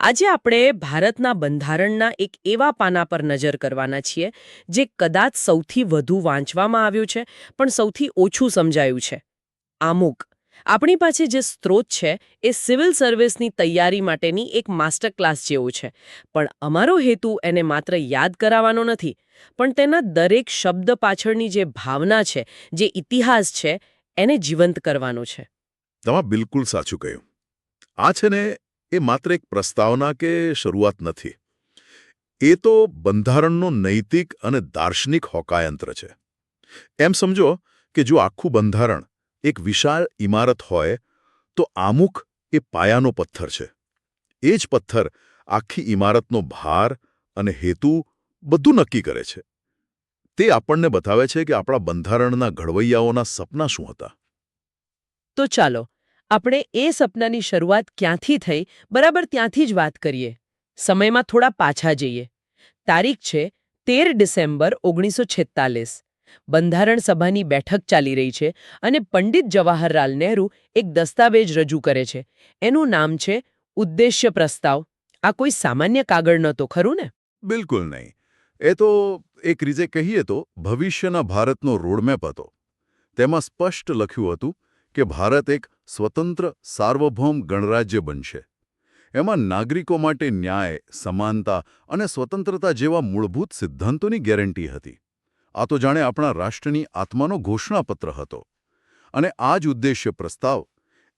આજે આપણે ભારતના બંધારણના એક એવા પાના પર નજર કરવાના છીએ જે કદાચ સૌથી વધુ વાંચવામાં આવ્યું છે પણ સૌથી ઓછું સમજાયું છે આમુખ. આપણી પાસે જે સ્ત્રોત છે એ સિવિલ સર્વિસની તૈયારી માટેની એક માસ્ટર ક્લાસ જેવું છે, પણ અમારો હેતુ એને માત્ર યાદ કરાવવાનો નથી, પણ તેના દરેક શબ્દ પાછળની જે ભાવના છે, જે ઇતિહાસ છે, એને જીવંત કરવાનો છે. તમે બિલકુલ સાચું કહ્યું. આ છે ને, એ માત્ર એક પ્રસ્તાવના કે શરૂઆત નથી. એ તો બંધારણનો નૈતિક અને દાર્શનિક હોકાયંત્ર છે. એમ સમજો કે જો આખું બંધારણ એક વિશાળ ઇમારત હોય તો આમુખ એ પાયાનો પથ્થર છે. એ જ પથ્થર આખી ઇમારતનો ભાર અને હેતુ બધું નક્કી કરે છે. તે આપણને બતાવે છે કે આપણા બંધારણના ઘડવૈયાઓના સપના શું હતા. તો ચાલો આપણે એ સપનાની શરૂઆત ક્યાંથી થઈ બરાબર ત્યાંથી જ વાત કરીએ. સમયમાં થોડા પાછા જઈએ. તારીખ છે 13 ડિસેમ્બર 1946. બંધારણ સભાની બેઠક ચાલી રહી છે અને પંડિત જવાહરલાલ નહેરુ એક દસ્તાવેજ રજૂ કરે છે. એનું નામ છે ઉદ્દેશ્ય પ્રસ્તાવ. આ કોઈ સામાન્ય કાગળ નહોતો, ખરું ને? બિલકુલ નહીં. એ તો એક રીતે કહીએ તો ભવિષ્યના ભારતનો રોડમેપ હતો. તેમાં સ્પષ્ટ લખ્યું હતું કે ભારત એક સ્વતંત્ર સાર્વભૌમ ગણરાજ્ય બનશે. એમાં નાગરિકો માટે ન્યાય, સમાનતા અને સ્વતંત્રતા જેવા મૂળભૂત સિદ્ધાંતોની ગેરંટી હતી. આ તો જાણે આપણા રાષ્ટ્રની આત્માનો ઘોષણાપત્ર હતો. અને આ જ ઉદ્દેશ્ય પ્રસ્તાવ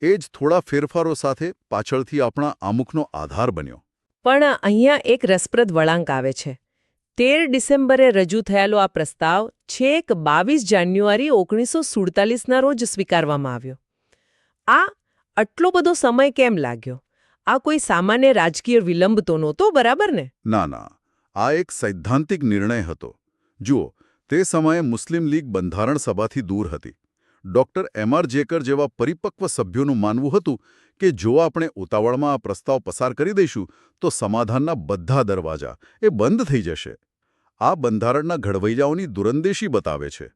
એ જ થોડા ફેરફારો સાથે પાછળથી આપણા આમુખનો આધાર બન્યો. પણ અહીંયા એક રસપ્રદ વળાંક આવે છે. 13 ડિસેમ્બરે રજૂ થયેલો આ પ્રસ્તાવ છેક 22 જાન્યુઆરી 1947ના રોજ સ્વીકારવામાં આવ્યો. આ આટલો બધો સમય કેમ લાગ્યો? આ કોઈ સામાન્ય રાજકીય વિલંબ તો નહોતો, બરાબર ને? ના ના, આ એક સૈદ્ધાંતિક નિર્ણય હતો. જુઓ, તે સમયે મુસ્લિમ લીગ બંધારણ સભાથી દૂર હતી. ડોક્ટર એમ.આર. જેકર જેવા પરિપક્વ સભ્યોનું માનવું હતું કે જો આપણે ઉતાવળમાં આ પ્રસ્તાવ પસાર કરી દઈશું તો સમાધાનના બધા દરવાજા એ બંધ થઈ જશે. આ બંધારણના ઘડવૈયાઓની દુરંદેશી બતાવે છે.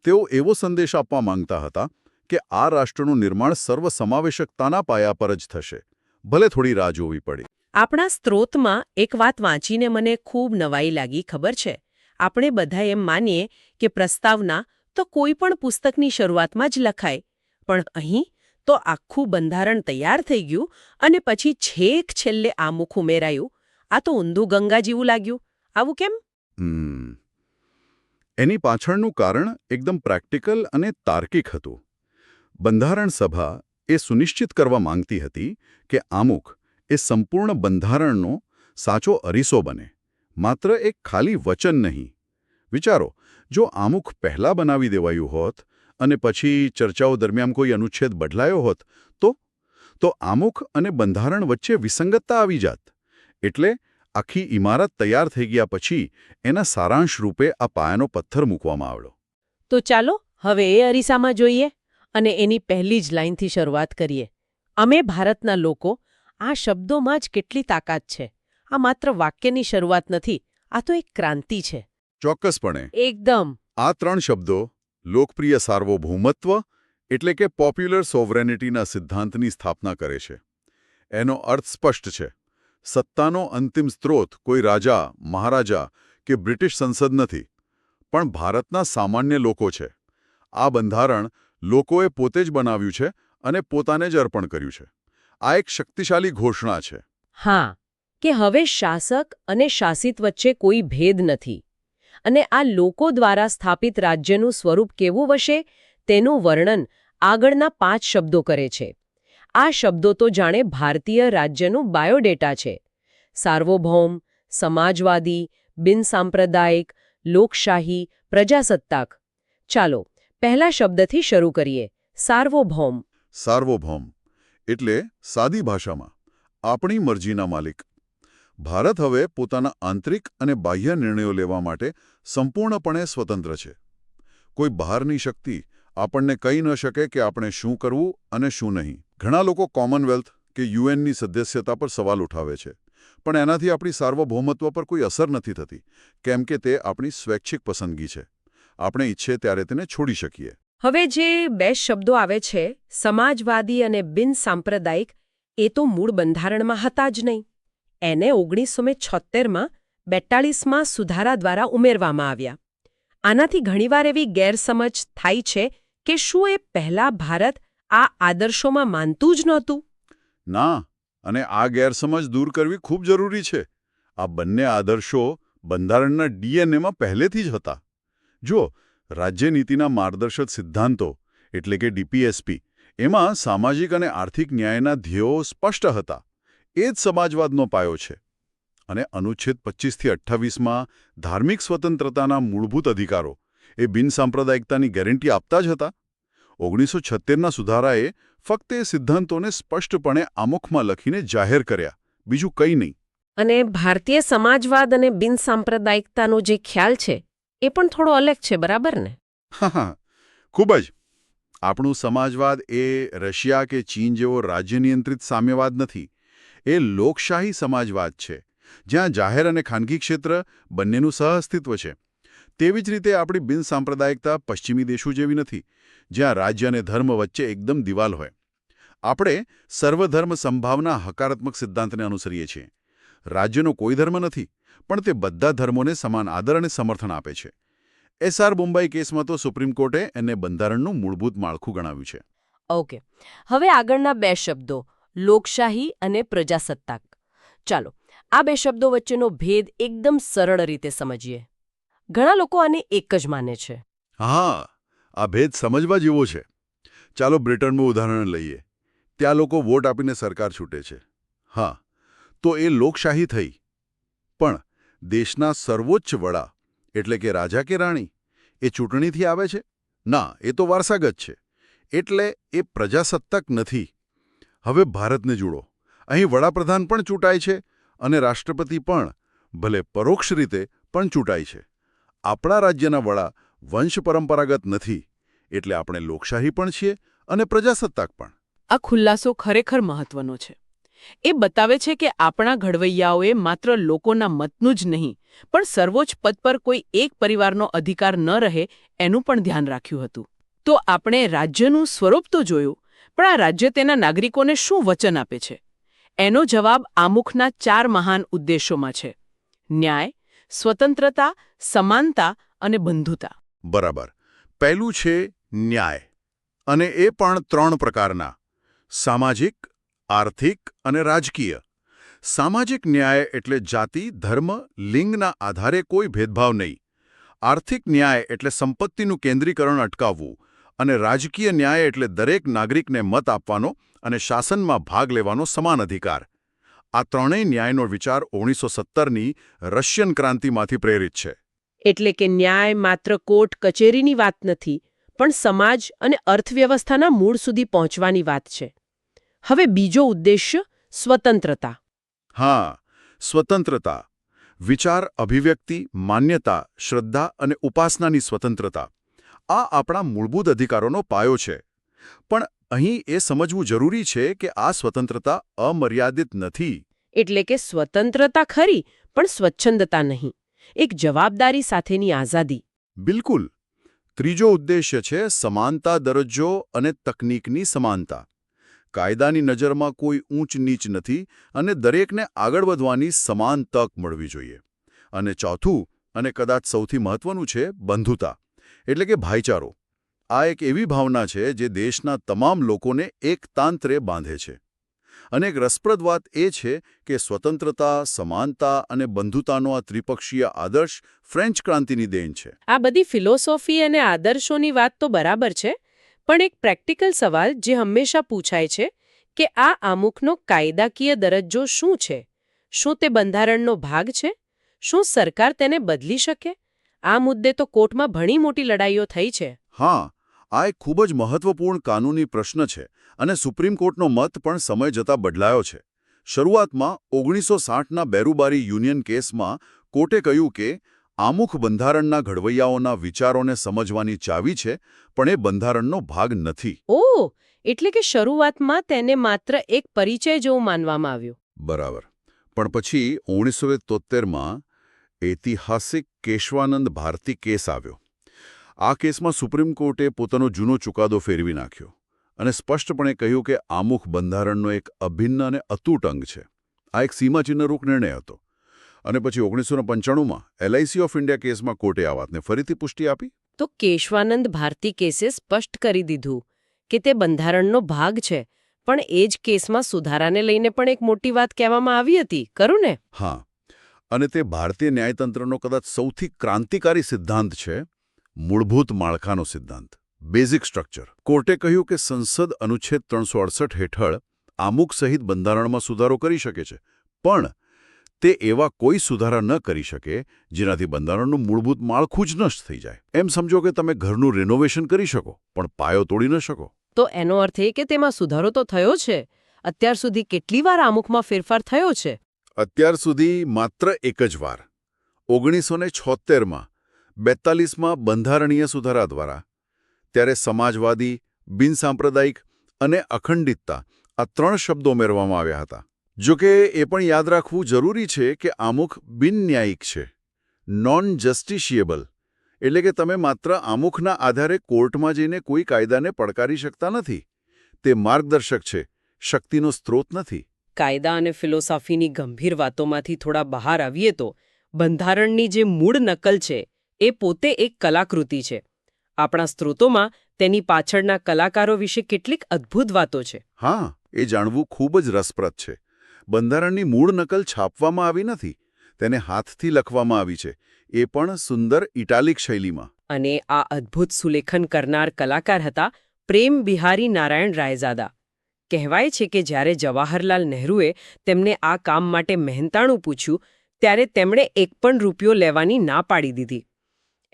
તેઓ એવો સંદેશ આપવા માંગતા હતા કે આ રાષ્ટ્રનું નિર્માણ સર્વસમાવેશકતાના પાયા પર જ થશે, ભલે થોડી રાહ જોવી પડે. આપણા સ્ત્રોતમાં એક વાત વાંચીને મને ખૂબ નવાઈ લાગી, ખબર છે? આપણે બધા એમ માનીએ કે પ્રસ્તાવના તો કોઈ પણ પુસ્તકની શરૂઆતમાં જ લખાય, પણ અહીં તો આખું બંધારણ તૈયાર થઈ ગયું અને પછી છેક છેલ્લે આમુખ ઉમેરાયું. આ તો ઊંધું ગંગા જેવું લાગ્યું. આવું કેમ? એની પાછળનું કારણ એકદમ પ્રેક્ટિકલ અને તાર્કિક હતું. બંધારણ સભા એ સુનિશ્ચિત કરવા માંગતી હતી કે આમુખ એ સંપૂર્ણ બંધારણનો સાચો અરીસો બને, માત્ર એક ખાલી વચન નહીં. વિચારો, જો આમુખ પહેલાં બનાવી દેવાયું હોત અને પછી ચર્ચાઓ દરમિયાન કોઈ અનુચ્છેદ બદલાયો હોત તો આમુખ અને બંધારણ વચ્ચે વિસંગતતા આવી જાત. એટલે આખી ઇમારત તૈયાર થઈ ગયા પછી એના સારાંશ રૂપે આ પાયાનો પથ્થર મૂકવામાં આવ્યો. તો ચાલો હવે એ અરીસામાં જોઈએ અને એની પહેલી જ લાઈનથી શરૂઆત કરીએ. અમે ભારતના લોકો. આ શબ્દોમાં જ કેટલી તાકાત છે. આ માત્ર વાક્યની શરૂઆત નથી, આ તો એક ક્રાંતિ છે. ચોક્કસપણે. એકદમ. આ 3 શબ્દો લોકપ્રિય સાર્વભૌમત્વ એટલે કે પોપ્યુલર સોવરેનિટીના સિદ્ધાંતની સ્થાપના કરે છે. એનો અર્થ સ્પષ્ટ છે. સત્તાનો અંતિમ સ્ત્રોત કોઈ રાજા, મહારાજા કે બ્રિટિશ સંસદ નથી, પણ ભારતના સામાન્ય લોકો છે. આ બંધારણ લોકોએ પોતે જ બનાવ્યું છે અને પોતાને જ અર્પણ કર્યું છે. આ એક શક્તિશાળી ઘોષણા છે. હા, કે હવે શાસક અને શાસિત વચ્ચે કોઈ ભેદ નથી. અને આ લોકો દ્વારા સ્થાપિત રાજ્યનું સ્વરૂપ કેવું હશે તેનું વર્ણન આગળના 5 શબ્દો કરે છે. આ શબ્દો તો જાણે ભારતીય રાજ્યનું બાયોડેટા છે. સાર્વભૌમ, સમાજવાદી, બિનસાંપ્રદાયિક, લોકશાહી, પ્રજાસત્તાક. ચાલો પહેલા શબ્દથી શરૂ કરીએ. સાર્વભૌમ. સાર્વભૌમ એટલે સાદી ભાષામાં આપણી મરજીના માલિક. ભારત હવે પોતાના આંતરિક અને બાહ્ય નિર્ણયો લેવા માટે સંપૂર્ણપણે સ્વતંત્ર છે. કોઈ બહારની શક્તિ આપણને કહી ન શકે કે આપણે શું કરવું અને શું નહીં. ઘણા લોકો કોમનવેલ્થ કે યુએનની સદસ્યતા પર સવાલ ઉઠાવે છે, પણ એનાથી આપણી સાર્વભૌમત્વ પર કોઈ અસર નથી થતી, કેમ કે તે આપણી સ્વૈચ્છિક પસંદગી છે. આપણે ઈચ્છે ત્યારે તેને છોડી શકીએ. હવે જે 2 શબ્દો આવે છે, સમાજવાદી અને બિનસાંપ્રદાયિક, એ તો મૂળ બંધારણમાં હતા જ નહીં. એને 1976માં 42માં સુધારા દ્વારા ઉમેરવામાં આવ્યા. આનાથી ઘણીવાર એવી ગેરસમજ થાય છે કે શું એ પહેલા ભારત આ આદર્શોમાં માનતું જ નહોતું? ના, અને આ ગેરસમજ દૂર કરવી ખૂબ જરૂરી છે. આ બંને આદર્શો બંધારણના ડીએનએમાં પહેલેથી જ હતા. જો રાજ્યનીતિના માર્ગદર્શક સિદ્ધાંતો એટલે કે ડીપીએસપી એમાં સામાજિક અને આર્થિક ન્યાયના ધ્યેયો સ્પષ્ટ હતા. એ જ સમાજવાદનો પાયો છે. અને અનુચ્છેદ 25થી 28માં ધાર્મિક સ્વતંત્રતાના મૂળભૂત અધિકારો એ બિનસાંપ્રદાયિકતાની ગેરંટી આપતા જ હતા. 1976ના સુધારાએ ફક્ત એ સિદ્ધાંતોને સ્પષ્ટપણે આમુખમાં લખીને જાહેર કર્યા, બીજું કંઈ નહીં. અને ભારતીય સમાજવાદ અને બિનસાંપ્રદાયિકતાનો જે ખ્યાલ છે એ પણ થોડો અલગ છે, બરાબર ને? હા, ખૂબ જ. આપણું સમાજવાદ એ રશિયા કે ચીન જેવો રાજ્ય નિયંત્રિત સામ્યવાદ નથી. એ લોકશાહી સમાજવાદ છે, જ્યાં જાહેર અને ખાનગી ક્ષેત્ર બંનેનું સહઅસ્તિત્વ છે. તેવી જ રીતે આપણી બિનસાંપ્રદાયિકતા પશ્ચિમી દેશો જેવી નથી, જ્યાં રાજ્ય અને ધર્મ વચ્ચે એકદમ દિવાલ હોય. આપણે સર્વધર્મ સંભાવના હકારાત્મક સિદ્ધાંતને અનુસરીએ છીએ. રાજ્યનો કોઈ ધર્મ નથી, પણ તે બધા ધર્મોને સમાન આદર અને સમર્થન આપે છે. એસઆર મુંબઈ કેસમાં તો સુપ્રીમ કોર્ટે એને બંધારણનું મૂળભૂત માળખું ગણાવ્યું છે. ઓકે, હવે આગળના બે શબ્દો, લોકશાહી અને પ્રજાસત્તાક. ચાલો, આ બે શબ્દો વચ્ચેનો ભેદ એકદમ સરળ રીતે સમજીએ. ઘણા લોકો આને એક જ માને છે. હા, આ ભેદ સમજવા જેવો છે. ચાલો બ્રિટનનું ઉદાહરણ લઈએ. ત્યાં લોકો વોટ આપીને સરકાર છૂટે છે. હા, તો એ લોકશાહી થઈ. પણ દેશના સર્વોચ્ચ વડા એટલે કે રાજા કે રાણી એ ચૂંટણીથી આવે છે? ના, એ તો વારસાગત છે. એટલે એ પ્રજાસત્તાક નથી. હવે ભારતને જુડો. અહીં વડાપ્રધાન પણ ચૂંટાય છે અને રાષ્ટ્રપતિ પણ, ભલે પરોક્ષ રીતે, પણ ચૂંટાય છે. આપણા રાજ્યના વડા વંશ પરંપરાગત નથી, એટલે આપણે લોકશાહી પણ છીએ અને પ્રજાસત્તાક પણ. આ ખુલાસો ખરેખર મહત્વનો છે. એ બતાવે છે કે આપણા ઘડવૈયાઓએ માત્ર લોકોના મતનું જ નહીં, પણ સર્વોચ્ચ પદ પર કોઈ એક પરિવારનો અધિકાર ન રહે એનું પણ ધ્યાન રાખ્યું હતું. તો આપણે રાજ્યનું સ્વરૂપ તો જોયું, પણ આ રાજ્ય તેના નાગરિકોને શું વચન આપે છે? એનો જવાબ આમુખના 4 મહાન ઉદ્દેશોમાં છે: ન્યાય, સ્વતંત્રતા, સમાનતા અને બંધુતા. બરાબર. પહેલું છે ન્યાય. અને એ પણ 3 પ્રકારના: સામાજિક, આર્થિક અને રાજકીય. સામાજિક ન્યાય એટલે જાતિ, ધર્મ, લિંગના આધારે કોઈ ભેદભાવ નહીં. આર્થિક ન્યાય એટલે સંપત્તિનું કેન્દ્રીકરણ અટકાવવું. અને રાજકીય ન્યાય એટલે દરેક નાગરિકને મત આપવાનો અને શાસનમાં ભાગ લેવાનો સમાન અધિકાર. આ ત્રણેય ન્યાયનો વિચાર 1917ની રશિયન ક્રાંતિમાંથી પ્રેરિત છે. એટલે કે ન્યાય માત્ર કોર્ટ કચેરીની વાત નથી, પણ સમાજ અને અર્થવ્યવસ્થાના મૂળ સુધી પહોંચવાની વાત છે. હવે બીજો ઉદ્દેશ્ય, સ્વતંત્રતા. હા, સ્વતંત્રતા. વિચાર, અભિવ્યક્તિ, માન્યતા, શ્રદ્ધા અને ઉપાસનાની સ્વતંત્રતા. આ આપણા મૂળભૂત અધિકારોનો પાયો છે. પણ અહીં એ સમજવું જરૂરી છે કે આ સ્વતંત્રતા અમર્યાદિત નથી. એટલે કે સ્વતંત્રતા ખરી, પણ સ્વચ્છંદતા નહીં. એક જવાબદારી સાથેની આઝાદી. બિલકુલ. ત્રીજો ઉદ્દેશ્ય છે સમાનતા, દરજ્જો અને તકનીકની સમાનતા. કાયદાની નજરમાં કોઈ ઊંચ નીચ નથી અને દરેકને આગળ વધવાની સમાન તક મળવી જોઈએ. અને ચોથું, અને કદાચ સૌથી મહત્વનું છે, બંધુતા. એટલે કે ભાઈચારો. આ એક એવી ભાવના છે જે દેશના તમામ લોકોને એક તાંત્રે બાંધે છે. અને એક રસપ્રદ વાત એ છે કે સ્વતંત્રતા, સમાનતા અને બંધુતાનો આ ત્રિપક્ષીય આદર્શ ફ્રેન્ચ ક્રાંતિની દેન છે. આ બધી ફિલોસોફી અને આદર્શોની વાત તો બરાબર છે, પણ એક પ્રેક્ટિકલ સવાલ જે હંમેશા પૂછાય છે કે આ આમુખનો કાયદાકીય દરજ્જો શું છે? શું તે બંધારણનો ભાગ છે? શું સરકાર તેને બદલી શકે? આ મુદ્દે તો કોર્ટમાં ઘણી મોટી લડાઈઓ થઈ છે. હા, આ એક ખૂબ જ મહત્વપૂર્ણ કાનૂની પ્રશ્ન છે અને સુપ્રીમ કોર્ટનો મત પણ સમય જતાં બદલાયો છે. શરૂઆતમાં 1960ના બેરુબારી યુનિયન કેસમાં કોર્ટે કહ્યું કે આમુખ બંધારણના ઘડવૈયાઓના વિચારોને સમજવાની ચાવી છે, પણ એ બંધારણનો ભાગ નથી. ઓહ, એટલે કે શરૂઆતમાં તેને માત્ર એક પરિચય જેવું માનવામાં આવ્યું. બરાબર. પણ પછી 1973માં ઐતિહાસિક કેશવાનંદ ભારતી કેસ આવ્યો. આ કેસમાં સુપ્રીમ કોર્ટે પોતાનો જૂનો ચુકાદો ફેરવી નાખ્યો અને સ્પષ્ટપણે કહ્યું કે આમુખ બંધારણનો એક અભિન્ન અને અતૂટ અંગ છે. આ એક સીમાચિહ્નરૂપ નિર્ણય હતો. અને પછી 1995માં LIC ઓફ ઇન્ડિયા કેસમાં કોર્ટે આ વાતને ફરીથી પુષ્ટિ આપી. તો કેશવાનંદ ભારતી કેસે સ્પષ્ટ કરી દીધું કે તે બંધારણનો ભાગ છે, પણ એ જ કેસમાં સુધારાને લઈને પણ એક મોટી વાત કહેવામાં આવી હતી, ખરું ને? હા, અને તે ભારતીય ન્યાયતંત્રનો કદાચ સૌથી ક્રાંતિકારી સિદ્ધાંત છે, મૂળભૂત માળખાનો સિદ્ધાંત, બેઝિક સ્ટ્રક્ચર. કોર્ટે કહ્યું કે સંસદ અનુચ્છેદ 368 હેઠળ આમુખ સહિત બંધારણમાં સુધારો કરી શકે છે, પણ તે એવા કોઈ સુધારા ન કરી શકે જેનાથી બંધારણનું મૂળભૂત માળખું જ નષ્ટ થઈ જાય. એમ સમજો કે તમે ઘરનું રિનોવેશન કરી શકો, પણ પાયો તોડી ન શકો. તો એનો અર્થ એ કે તેમાં સુધારો તો થયો છે. અત્યાર સુધી કેટલી વાર આમુખમાં ફેરફાર થયો છે? અત્યાર સુધી માત્ર એક જ વાર, 1976માં 42માં બંધારણીય સુધારા દ્વારા. ત્યારે સમાજવાદી, બિનસાંપ્રદાયિક અને અખંડિતતા આ 3 શબ્દો ઉમેરવામાં આવ્યા હતા. જોકે એ પણ યાદ રાખવું જરૂરી છે કે આમુખ બિનન્યાયિક છે, નોન જસ્ટિશિયેબલ. એટલે કે તમે માત્ર આમુખના આધારે કોર્ટમાં જઈને કોઈ કાયદાને પડકારી શકતા નથી. તે માર્ગદર્શક છે, શક્તિનો સ્ત્રોત નથી. કાયદા અને ફિલોસોફીની ગંભીર વાતોમાંથી થોડા બહાર આવીએ તો બંધારણની જે મૂળ નકલ છે એ પોતે એક કલાકૃતિ છે. આપણા સ્ત્રોતોમાં તેની પાછળના કલાકારો વિશે કેટલીક અદ્ભુત વાતો છે. હા, એ જાણવું ખૂબ જ રસપ્રદ છે. બંધારણની મૂળ નકલ છાપવામાં આવી નથી, તેને હાથથી લખવામાં આવી છે, એ પણ સુંદર ઇટાલિક શૈલીમાં. અને આ અદ્ભુત સુલેખન કરનાર કલાકાર હતા પ્રેમ બિહારી નારાયણ રાયઝાદા. કહેવાય છે કે જ્યારે જવાહરલાલ નહેરુએ તેમને આ કામ માટે મહેનતાણું પૂછ્યું ત્યારે તેમણે એક પણ રૂપિયો લેવાની ના પાડી દીધી.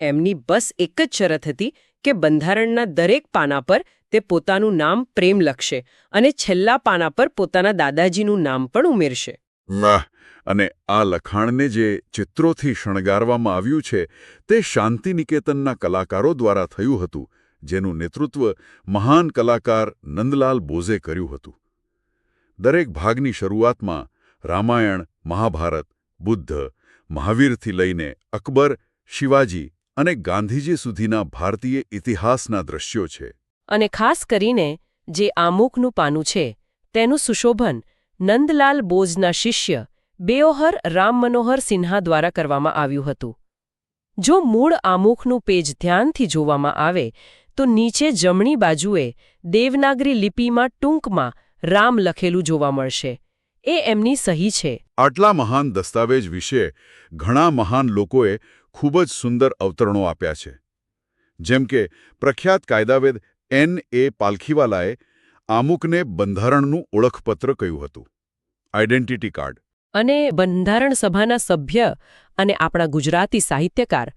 એમની બસ એક જ શરત હતી કે બંધારણના દરેક પાના પર તે પોતાનું નામ પ્રેમ લખશે અને છેલ્લા પાના પર પોતાના દાદાજીનું નામ પણ ઉમેરશે. અને આ લખાણને જે ચિત્રોથી શણગારવામાં આવ્યું છે તે શાંતિનિકેતનના કલાકારો દ્વારા થયું હતું, જેનું નેતૃત્વ મહાન કલાકાર નંદલાલ બોઝે કર્યું હતું. દરેક ભાગની શરૂઆતમાં રામાયણ, મહાભારત, બુદ્ધ, મહાવીરથી લઈને અકબર, શિવાજી અને ગાંધીજી સુધીના ભારતીય ઇતિહાસના દ્રશ્યો છે. અને ખાસ કરીને જે આમુખનું પાનું છે તેનું સુશોભન નંદલાલ બોઝના શિષ્ય બેઓહર રામ મનોહર સિન્હા દ્વારા કરવામાં આવ્યું હતું. જો મૂળ આમુખનું પેજ ધ્યાનથી જોવામાં આવે તો નીચે જમણી બાજુએ દેવનાગરી લિપિમાં ટૂંકમાં રામ લખેલું જોવા મળશે. એ એમની સહી છે. આટલા મહાન દસ્તાવેજ વિશે ઘણા મહાન લોકોએ ખૂબ જ સુંદર અવતરણો આપ્યા છે. જેમ કે પ્રખ્યાત કાયદાવેદ N.A. પાલખીવાલાએ આમુખને બંધારણનું ઓળખપત્ર કહ્યું હતું, આઇડેન્ટિટી કાર્ડ. અને બંધારણ સભાના સભ્ય અને આપણા ગુજરાતી સાહિત્યકાર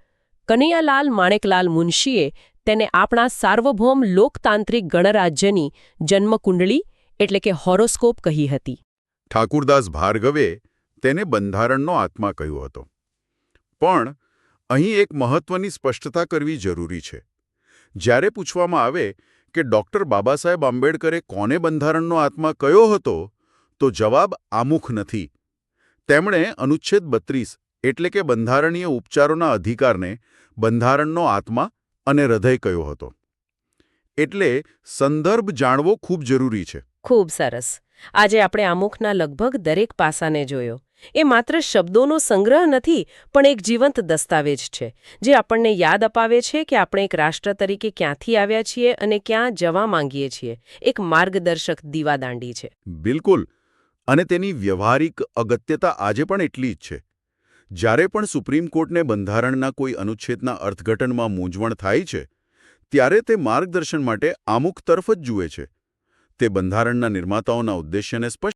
કનૈયાલાલ માણેકલાલ મુનશીએ તેને આપણા સાર્વભૌમ લોકતાંત્રિક ગણરાજ્યની જન્મકુંડળી એટલે કે હોરોસ્કોપ કહી હતી. ઠાકુરદાસ ભાર્ગવે તેને બંધારણનો આત્મા કહ્યો હતો. પણ અહીં એક મહત્વની સ્પષ્ટતા કરવી જરૂરી છે. જ્યારે પૂછવામાં આવે કે ડૉક્ટર બાબાસાહેબ આંબેડકરે કોને બંધારણનો આત્મા કયો હતો, તો જવાબ આમુખ નથી. તેમણે અનુચ્છેદ 32 એટલે કે બંધારણીય ઉપચારોના અધિકારને બંધારણનો આત્મા અને હૃદય કહ્યો હતો. એટલે સંદર્ભ જાણવો ખૂબ જરૂરી છે. ખૂબ સરસ. આજે આપણે આમુખના લગભગ દરેક પાસાને જોયો. એ માત્ર શબ્દોનો સંગ્રહ નથી, પણ એક જીવંત દસ્તાવેજ છે જે આપણને યાદ અપાવે છે કે આપણે એક રાષ્ટ્ર તરીકે ક્યાંથી આવ્યા છીએ અને ક્યાં જવા માંગીએ છીએ. એક માર્ગદર્શક દીવાદાંડી છે. બિલકુલ. અને તેની વ્યવહારિક અગત્યતા આજે પણ એટલી જ છે. જ્યારે પણ સુપ્રીમ કોર્ટને બંધારણના કોઈ અનુચ્છેદના અર્થઘટનમાં મૂંઝવણ થાય છે, ત્યારે તે માર્ગદર્શન માટે આમુખ તરફ જ જુએ છે. તે બંધારણના નિર્માતાઓના ઉદ્દેશ્યને સ્પષ્ટ